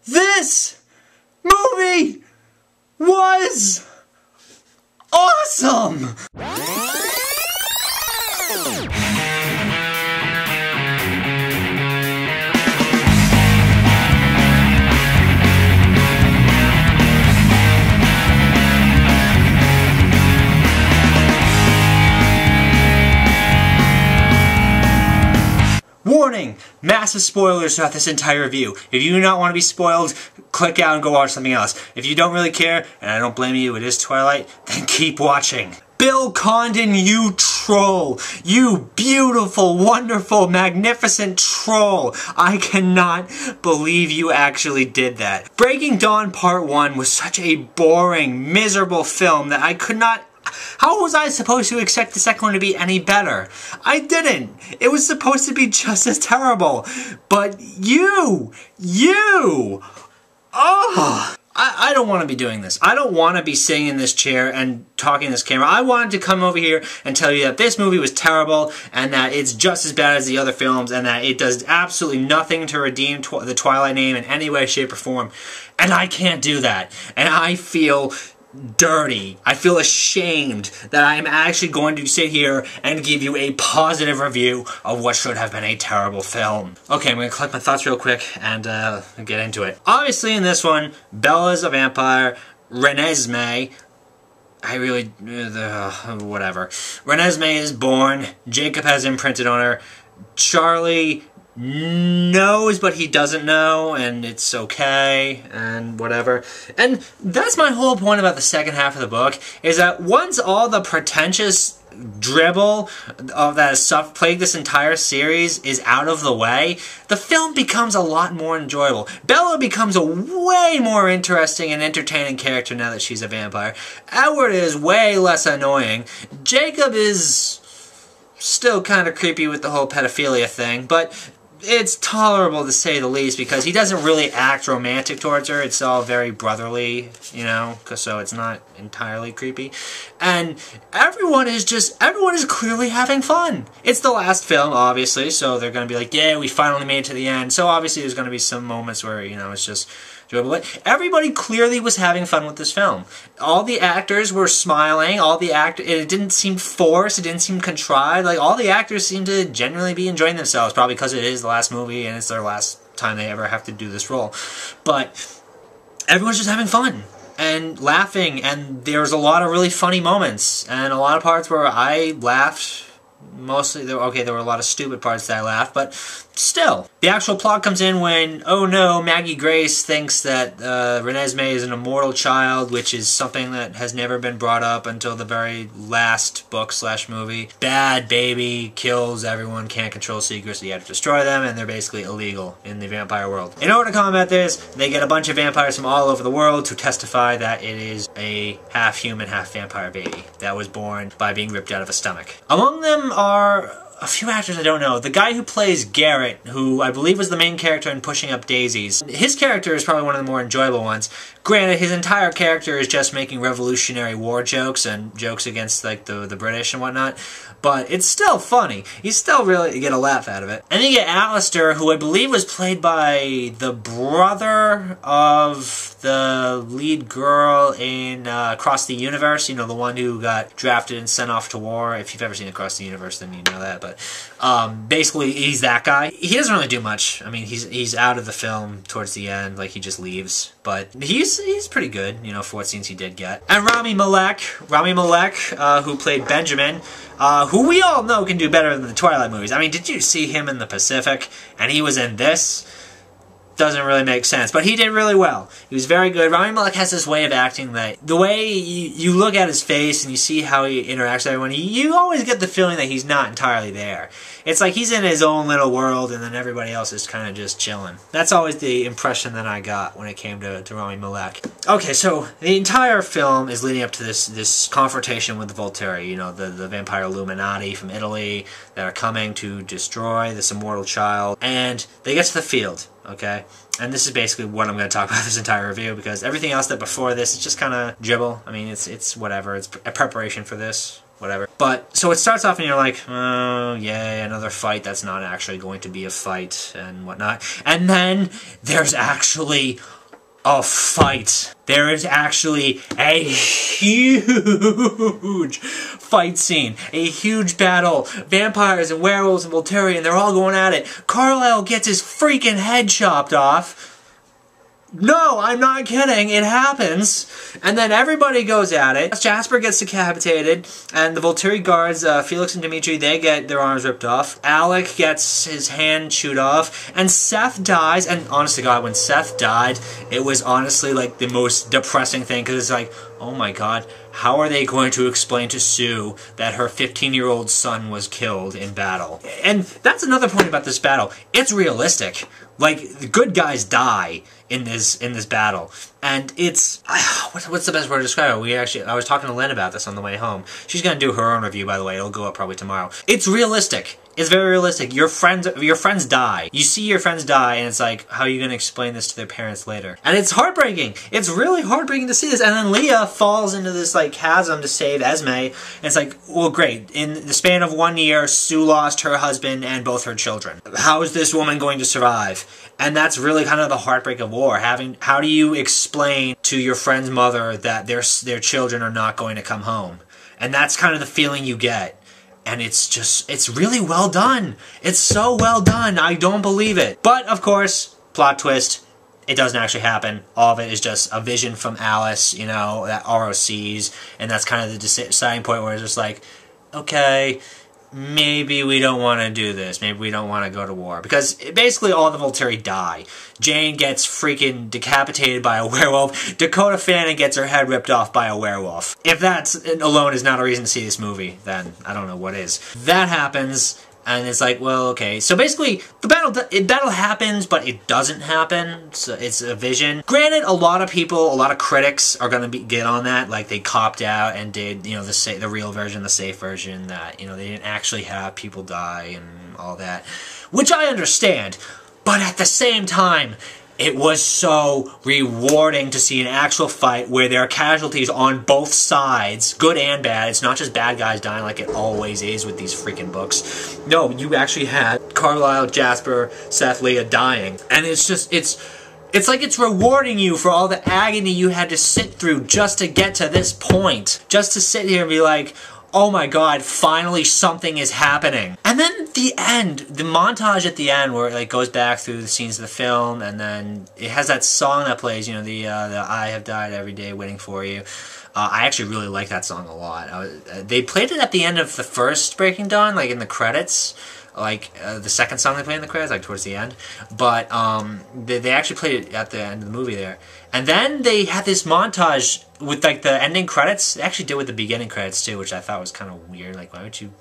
This movie was awesome! Warning! Massive spoilers throughout this entire review. If you do not want to be spoiled, click out and go watch something else. If you don't really care, and I don't blame you, it is Twilight, then keep watching. Bill Condon, you troll! You beautiful, wonderful, magnificent troll! I cannot believe you actually did that. Breaking Dawn Part 1 was such a boring, miserable film that I could not... How was I supposed to expect the second one to be any better? I didn't. It was supposed to be just as terrible. But you! Oh! I don't want to be doing this. I don't want to be sitting in this chair and talking to this camera. I wanted to come over here and tell you that this movie was terrible and that it's just as bad as the other films and that it does absolutely nothing to redeem the Twilight name in any way, shape, or form. And I can't do that. And I feel dirty. I feel ashamed that I'm actually going to sit here and give you a positive review of what should have been a terrible film. Okay, I'm going to collect my thoughts real quick and get into it. Obviously in this one, Bella's a vampire, Renesmee, whatever. Renesmee is born, Jacob has imprinted on her, Charlie knows but he doesn't know and it's okay and whatever. And that's my whole point about the second half of the book, is that once all the pretentious dribble of that has plagued this entire series is out of the way, the film becomes a lot more enjoyable. Bella becomes a way more interesting and entertaining character now that she's a vampire. Edward is way less annoying. Jacob is still kind of creepy with the whole pedophilia thing, but it's tolerable to say the least because he doesn't really act romantic towards her. It's all very brotherly, you know, so it's not entirely creepy. And everyone is clearly having fun. It's the last film, obviously, so they're going to be like, yeah, we finally made it to the end. So obviously there's going to be some moments where, you know, it's just... But everybody clearly was having fun with this film. All the actors were smiling. It didn't seem forced. It didn't seem contrived. Like, all the actors seemed to genuinely be enjoying themselves, probably because it is the last movie and it's their last time they ever have to do this role. But everyone's just having fun and laughing, and there's a lot of really funny moments and a lot of parts where I laughed. Mostly, there were a lot of stupid parts that I laughed, but still. The actual plot comes in when, oh no, Maggie Grace thinks that Renesmee is an immortal child, which is something that has never been brought up until the very last book/movie. Bad baby, kills everyone, can't control secrets, so you have to destroy them, and they're basically illegal in the vampire world. In order to combat this, they get a bunch of vampires from all over the world to testify that it is a half-human, half-vampire baby that was born by being ripped out of a stomach. Among them are a few actors I don't know. The guy who plays Garrett, who I believe was the main character in Pushing Up Daisies, his character is probably one of the more enjoyable ones. Granted, his entire character is just making Revolutionary War jokes and jokes against like the British and whatnot, but it's still funny. You still really get a laugh out of it. And then you get Alistair, who I believe was played by the brother of the lead girl in Across the Universe, you know, the one who got drafted and sent off to war. If you've ever seen Across the Universe, then you know that, but basically he's that guy. He doesn't really do much. I mean, he's out of the film towards the end, like he just leaves, but he's pretty good, you know, for what scenes he did get. And Rami Malek, who played Benjamin, who we all know can do better than the Twilight movies. I mean, did you see him in the Pacific? And he was in this? Doesn't really make sense, but he did really well. He was very good. Rami Malek has this way of acting that the way you look at his face and you see how he interacts with everyone, you always get the feeling that he's not entirely there. It's like he's in his own little world and then everybody else is kind of just chilling. That's always the impression that I got when it came to Rami Malek. Okay, so the entire film is leading up to this confrontation with the Volturi, you know, the vampire Illuminati from Italy that are coming to destroy this immortal child. And they get to the field, okay? And this is basically what I'm going to talk about this entire review, because everything else that before this is just kind of dribble. I mean, it's whatever. It's a preparation for this. whatever. But, so it starts off and you're like, oh, yay, another fight that's not actually going to be a fight and whatnot. And then there's actually a fight. There is actually a huge fight scene. A huge battle. Vampires and werewolves and Volturi, and they're all going at it. Carlisle gets his freaking head chopped off. No, I'm not kidding. It happens. And then everybody goes at it. Jasper gets decapitated, and the Volturi guards, Felix and Dimitri, they get their arms ripped off. Alec gets his hand chewed off, and Seth dies. And honest to God, when Seth died, it was honestly like the most depressing thing, because it's like, oh my God, how are they going to explain to Sue that her 15-year-old son was killed in battle? And that's another point about this battle. It's realistic. Like, the good guys die in this battle, and it's what's the best word to describe it? I was talking to Lynn about this on the way home. She's gonna do her own review, by the way. It'll go up probably tomorrow. It's realistic. It's very realistic. Your friends die. You see your friends die, and it's like, how are you gonna explain this to their parents later? And it's heartbreaking. It's really heartbreaking to see this. And then Leah falls into this like chasm to save Esme, and it's like, well, great. In the span of 1 year, Sue lost her husband and both her children. How is this woman going to survive? And that's really kind of the heartbreak of war. How do you explain to your friend's mother that their children are not going to come home? And that's kind of the feeling you get. And it's really well done. It's so well done. I don't believe it. But, of course, plot twist, it doesn't actually happen. All of it is just a vision from Alice, you know, that Aro sees. And that's kind of the deciding point where it's just like, okay, maybe we don't want to do this. Maybe we don't want to go to war. Because basically all the Volturi die. Jane gets freaking decapitated by a werewolf. Dakota Fanning gets her head ripped off by a werewolf. If that alone is not a reason to see this movie, then I don't know what is. That happens, and it's like, well, okay. So basically, the battle happens, but it doesn't happen. So it's a vision. Granted, a lot of people, a lot of critics are going to get on that. Like, they copped out and did, you know, the real version, the safe version, that, you know, they didn't actually have people die and all that. Which I understand. But at the same time, it was so rewarding to see an actual fight where there are casualties on both sides, good and bad. It's not just bad guys dying like it always is with these freaking books. No, you actually had Carlisle, Jasper, Seth, Leah dying. And it's just, it's like it's rewarding you for all the agony you had to sit through just to get to this point. Just to sit here and be like, oh my God, finally something is happening. And then the end, the montage at the end where it like goes back through the scenes of the film, and then it has that song that plays, you know, the I have died every day waiting for you. I actually really like that song a lot. They played it at the end of the first Breaking Dawn, like in the credits. Like, the second song they play in the credits, like towards the end. But, they actually played it at the end of the movie there. And then they had this montage with, like, the ending credits. They actually did with the beginning credits, too, which I thought was kind of weird. Like, why would you...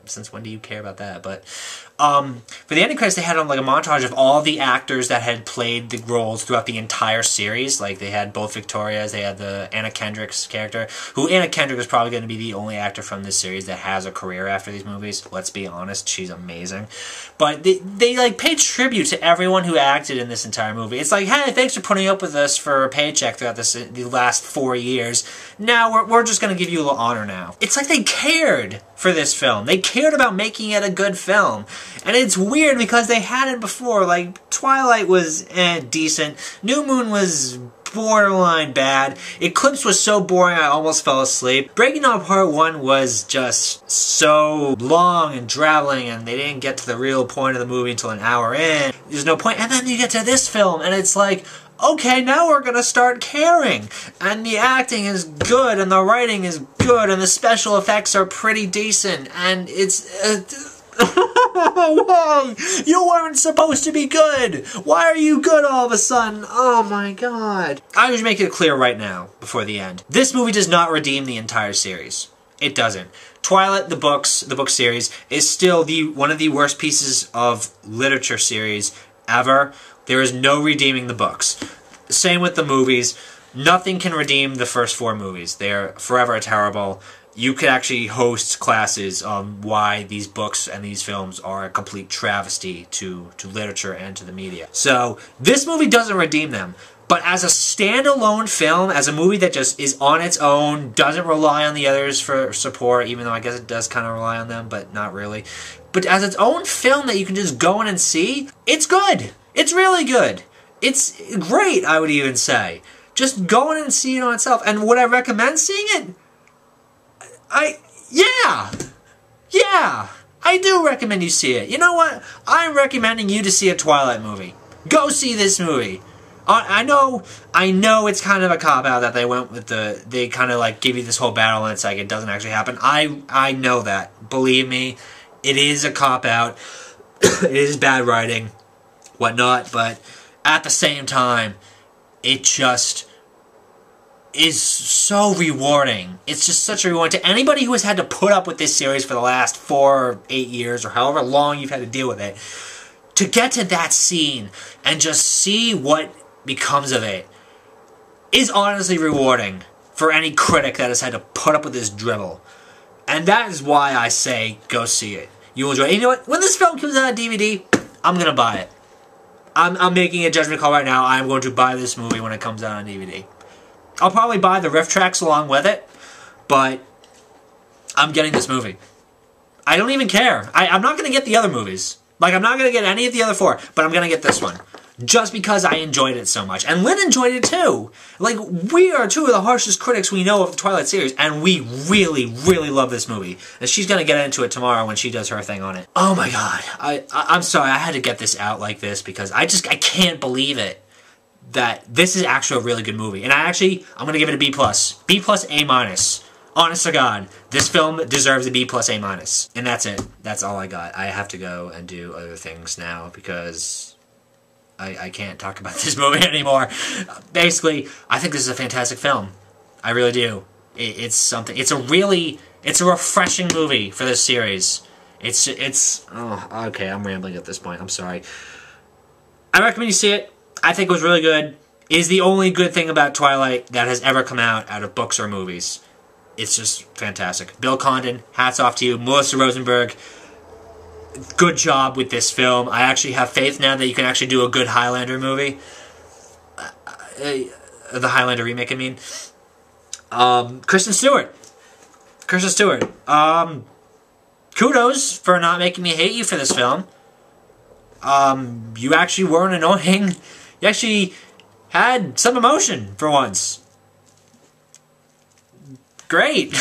Since when do you care about that? But for the ending credits, they had like a montage of all the actors that had played the roles throughout the entire series. Like, they had both Victoria's, they had the Anna Kendrick's character, who Anna Kendrick is probably going to be the only actor from this series that has a career after these movies. Let's be honest, she's amazing. But they like paid tribute to everyone who acted in this entire movie. It's like, hey, thanks for putting up with us for a paycheck throughout the last 4 years. Now we're just going to give you a little honor now. It's like they cared for this film. They cared about making it a good film. And it's weird because they had it before. Like, Twilight was decent. New Moon was borderline bad. Eclipse was so boring I almost fell asleep. Breaking Dawn Part 1 was just so long and traveling, and they didn't get to the real point of the movie until an hour in. There's no point. And then you get to this film, and it's like, okay, now we're gonna start caring. And the acting is good, and the writing is good, and the special effects are pretty decent, and it's... Why? You weren't supposed to be good! Why are you good all of a sudden? Oh my God. I should make it clear right now, before the end. This movie does not redeem the entire series. It doesn't. Twilight, the book series, is still one of the worst pieces of literature series ever. There is no redeeming the books. Same with the movies. Nothing can redeem the first 4 movies. They're forever terrible. You could actually host classes on why these books and these films are a complete travesty to literature and to the media. So, this movie doesn't redeem them. But as a standalone film, as a movie that just is on its own, doesn't rely on the others for support, even though I guess it does kind of rely on them, but not really. But as its own film that you can just go in and see, it's good. It's really good. It's great, I would even say. Just go in and see it on itself. And would I recommend seeing it? Yeah, I do recommend you see it. You know what? I'm recommending you to see a Twilight movie. Go see this movie. I know it's kind of a cop-out that they went with they kind of like give you this whole battle and it's like it doesn't actually happen. I know that. Believe me, it is a cop-out. It is bad writing, whatnot, but at the same time, it just is so rewarding. It's just such a reward to anybody who has had to put up with this series for the last 4 or 8 years or however long you've had to deal with it. To get to that scene and just see what becomes of it is honestly rewarding for any critic that has had to put up with this dribble. And that is why I say go see it. You'll enjoy it. You know what? When this film comes out on DVD, I'm going to buy it. I'm making a judgment call right now. I'm going to buy this movie when it comes out on DVD. I'll probably buy the riff tracks along with it, but I'm getting this movie. I don't even care. I'm not going to get the other movies. Like, I'm not going to get any of the other 4, but I'm going to get this one. Just because I enjoyed it so much. And Lynn enjoyed it too. Like, we are 2 of the harshest critics we know of the Twilight series, and we really, really love this movie. And she's going to get into it tomorrow when she does her thing on it. Oh my god. I'm sorry, I had to get this out like this because I can't believe it. That this is actually a really good movie. And I'm going to give it a B+. B+, A-. Honest to God, this film deserves a B+, A-. And that's it. That's all I got. I have to go and do other things now because I can't talk about this movie anymore. Basically, I think this is a fantastic film. I really do. It's something. It's a refreshing movie for this series. Oh, okay, I'm rambling at this point. I'm sorry. I recommend you see it. I think it was really good. It is the only good thing about Twilight that has ever come out of books or movies. It's just fantastic. Bill Condon, hats off to you. Melissa Rosenberg, good job with this film. I actually have faith now that you can actually do a good Highlander movie. The Highlander remake, I mean. Kristen Stewart. Kudos for not making me hate you for this film. You actually weren't annoying. You actually had some emotion for once. Great.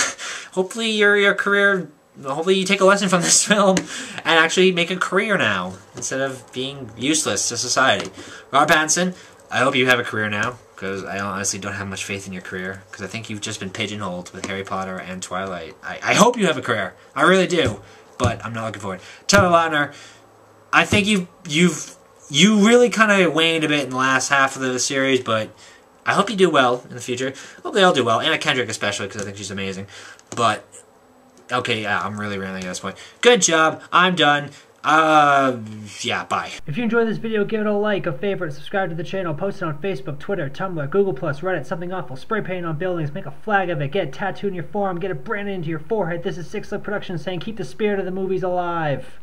Hopefully your career, hopefully you take a lesson from this film and actually make a career now instead of being useless to society. Robert Pattinson, I hope you have a career now because I honestly don't have much faith in your career because I think you've just been pigeonholed with Harry Potter and Twilight. I hope you have a career. I really do, but I'm not looking for it. Taylor Lautner, I think you really kind of waned a bit in the last half of the series, but I hope you do well in the future. I hope they all do well. Anna Kendrick especially, because I think she's amazing. But, okay, yeah, I'm really rambling at this point. Good job. I'm done. Yeah, bye. If you enjoyed this video, give it a like, a favorite, subscribe to the channel, post it on Facebook, Twitter, Tumblr, Google+, Reddit, something awful, spray paint on buildings, make a flag of it, get it tattooed in your forearm, get it branded into your forehead. This is SickSlickProductions saying keep the spirit of the movies alive.